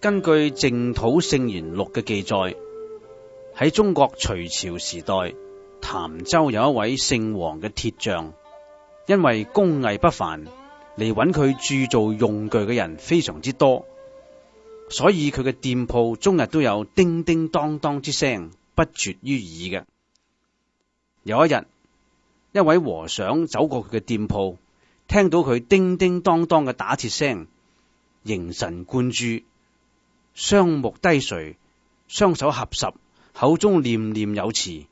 根據《淨土聖言錄》嘅記載，喺中國隋朝時代，潭州有一位姓王嘅鐵匠，因為工藝不凡，嚟揾佢鑄造用具嘅人非常之多，所以佢嘅店鋪終日都有叮叮當當之聲，不絕於耳嘅。有一日，一位和尚走過佢嘅店鋪，聽到佢叮叮當當嘅打鐵聲，凝神貫注，雙目低垂，雙手合十，口中念念有詞。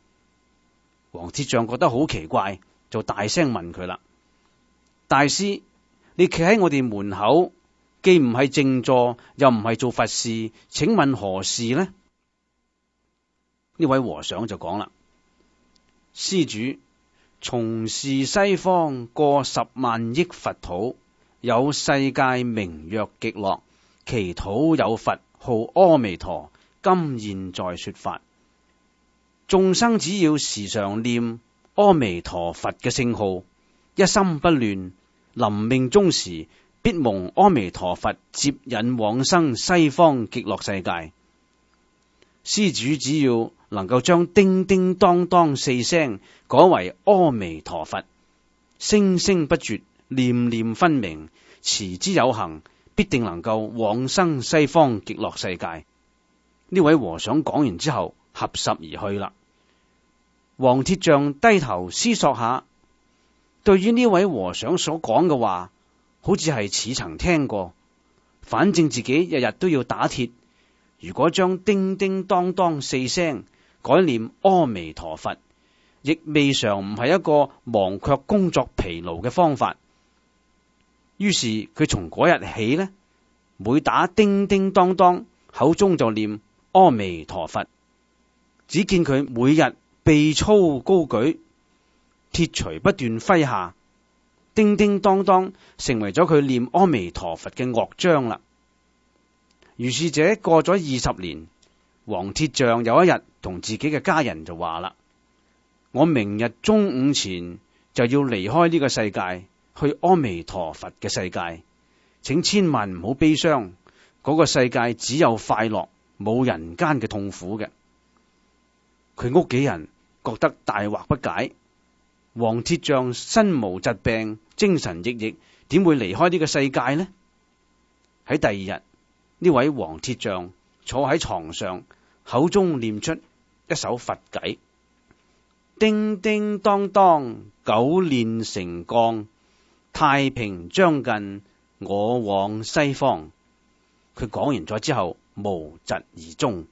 王鐵匠覺得好奇怪，就大聲問佢啦：大師，你企喺我哋門口，既唔係靜坐，又唔係做佛事，請問何事呢？呢位和尚就講啦：施主，從是西方過10萬億佛土，有世界名曰極樂，其土有佛號阿彌陀，今現在說法。眾生只要時常念阿彌陀佛嘅聖號，一心不亂，臨命終時必蒙阿彌陀佛接引往生西方極樂世界。施主只要能夠將叮叮當當4聲改為阿彌陀佛，聲聲不絕，念念分明，持之有行，必定能夠往生西方極樂世界。呢位和尚講完之後，合十而去啦。王鐵匠低頭思索下，對於呢位和尚所講嘅話，好似係似曾聽過。反正自己日日都要打鐵，如果將叮叮當當4聲改念阿彌陀佛，亦未嘗唔係一個忘卻工作疲勞嘅方法。於是佢從嗰日起呢，每打叮叮當當，口中就念阿彌陀佛。只見佢每日臂粗高舉，鐵錘不斷揮下，叮叮當當成為咗佢念阿彌陀佛嘅樂章啦。如是者過咗20年，王鐵匠有一日同自己嘅家人就話啦：我明日中午前就要離開呢個世界，去阿彌陀佛嘅世界，請千萬唔好悲傷，嗰個世界只有快樂，冇人間嘅痛苦嘅。佢屋企人覺得大惑不解，王鐵匠身無疾病，精神奕奕，點會離開呢個世界呢？喺第二日，呢位王鐵匠坐喺床上，口中念出一首佛偈：叮叮當當，久練成鋼，太平將近，我往西方。佢講完咗之後，無疾而終。